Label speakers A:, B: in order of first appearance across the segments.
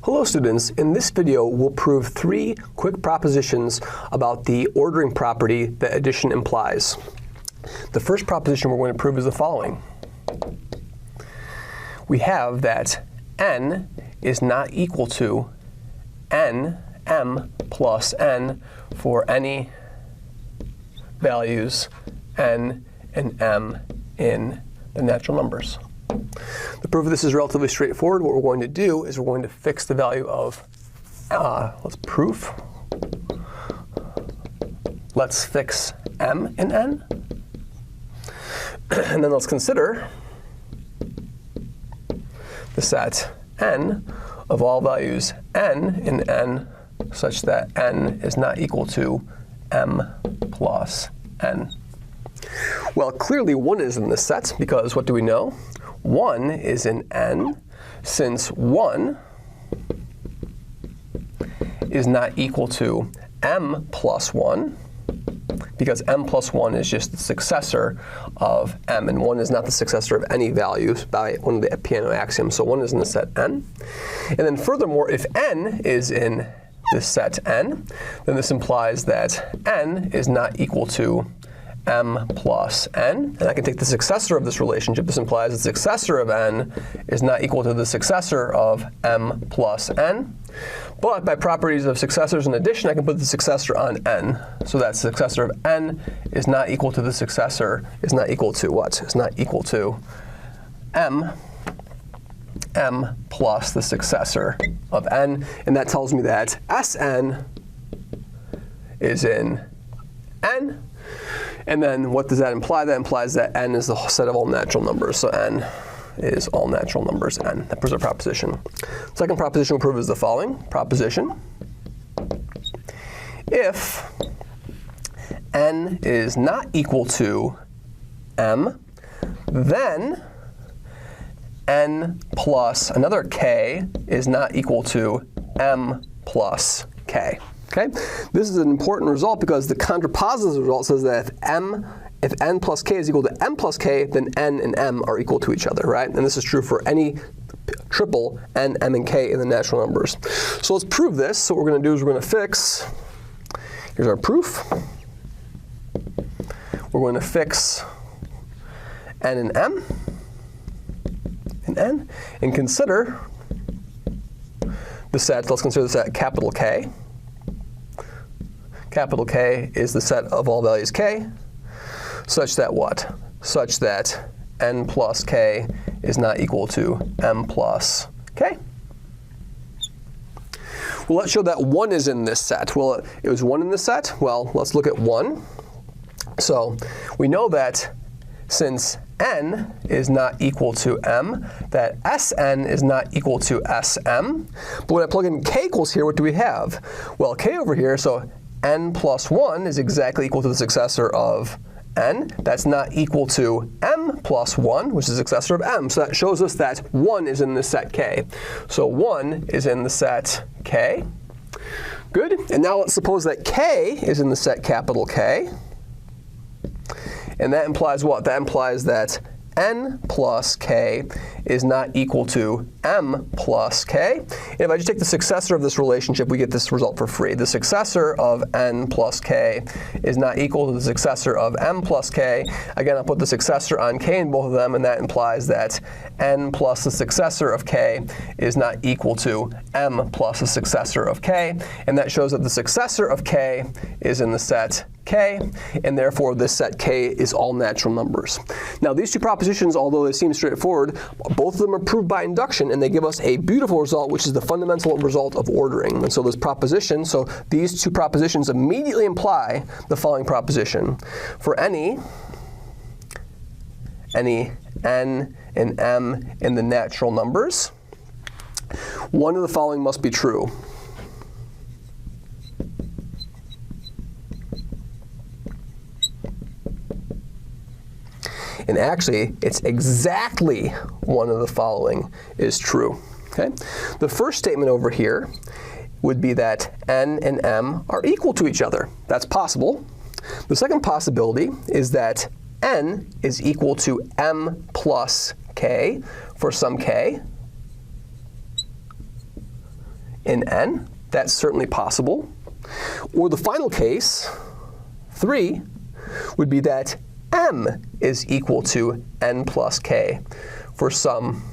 A: Hello students, in this video we'll prove 3 quick propositions about the ordering property that addition implies. The first proposition we're going to prove is the following. We have that n is not equal to m plus n for any values n and m in the natural numbers. The proof of this is relatively straightforward. What we're going to do is we're going to fix the value of, let's fix m in n. And then let's consider the set n of all values n in n such that n is not equal to m plus n. Well, clearly 1 is in this set because what do we know? 1 is in n, since 1 is not equal to m plus 1, because m plus 1 is just the successor of m, and 1 is not the successor of any values by one of the piano axioms, so 1 is in the set n. And then furthermore, if n is in the set n, then this implies that n is not equal to m plus n, and I can take the successor of this relationship. This implies the successor of n is not equal to the successor of m plus n. But by properties of successors and addition, I can put the successor on n. So that successor of n is not equal to the successor, is not equal to what? Is not equal to m plus the successor of n. And that tells me that Sn is in n. And then what does that imply? That implies that n is the set of all natural numbers. So n is all natural numbers n. That proves our proposition. Second proposition we'll prove is the following proposition. If n is not equal to m, then n plus another k is not equal to m plus k. Okay? This is an important result because the contrapositive result says that if n plus k is equal to m plus k, then n and m are equal to each other, right? And this is true for any triple n, m, and k in the natural numbers. So let's prove this. So what we're going to do is we're going to fix, here's our proof. We're going to fix n and m and n, and consider the set, let's consider the set capital K. Capital K is the set of all values k, such that what? Such that n plus k is not equal to m plus k. Well, let's show that 1 is in this set. Well, it was 1 in this set. Well, let's look at 1. So we know that since n is not equal to m, that Sn is not equal to Sm. But when I plug in k equals here, what do we have? Well, k over here, so n plus 1 is exactly equal to the successor of n. That's not equal to m plus 1, which is the successor of m. So that shows us that 1 is in the set k. So 1 is in the set k. Good. And now let's suppose that k is in the set capital K. And that implies what? That implies that n plus k is not equal to m plus k. And if I just take the successor of this relationship, we get this result for free. The successor of n plus k is not equal to the successor of m plus k. Again, I'll put the successor on k in both of them, and that implies that n plus the successor of k is not equal to m plus the successor of k. And that shows that the successor of k is in the set k, and therefore this set k is all natural numbers. Now these two propositions, although they seem straightforward, both of them are proved by induction, and they give us a beautiful result, which is the fundamental result of ordering. And so this proposition, so these two propositions immediately imply the following proposition. For any n and m in the natural numbers, one of the following must be true. And actually, it's exactly one of the following is true. Okay? The first statement over here would be that n and m are equal to each other. That's possible. The second possibility is that n is equal to m plus k for some k. in n. That's certainly possible. Or the final case, 3, would be that m is equal to n plus k for some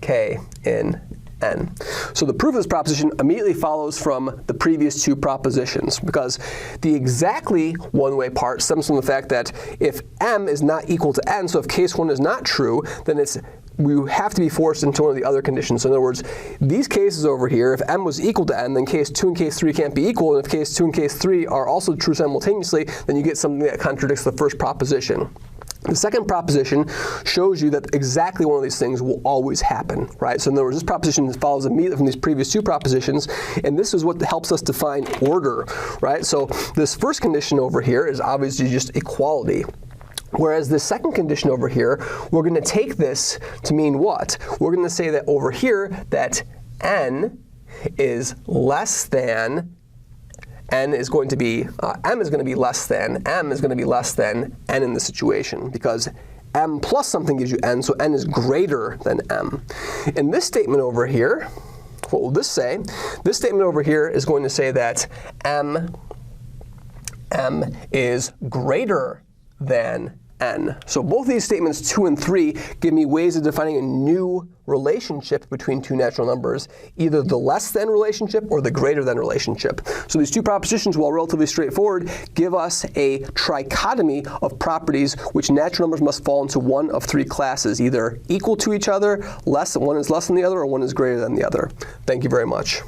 A: k in n. So the proof of this proposition immediately follows from the previous two propositions, because the exactly one-way part stems from the fact that if m is not equal to n, so if case 1 is not true, then we have to be forced into one of the other conditions. So in other words, these cases over here, if m was equal to n, then case 2 and case 3 can't be equal, and if case 2 and case 3 are also true simultaneously, then you get something that contradicts the first proposition. The second proposition shows you that exactly one of these things will always happen, right? So in other words, this proposition follows immediately from these previous two propositions, and this is what helps us define order, right? So this first condition over here is obviously just equality. Whereas the second condition over here, we're going to take this to mean what? We're going to say that over here that n is less than m is going to be less than n in this situation, because m plus something gives you n, so n is greater than m. In this statement over here, what will this say? This statement over here is going to say that m is greater than n. So both these statements 2 and 3 give me ways of defining a new relationship between two natural numbers, either the less than relationship or the greater than relationship. So these two propositions, while relatively straightforward, give us a trichotomy of properties which natural numbers must fall into one of three classes, either equal to each other, one is less than the other, or one is greater than the other. Thank you very much.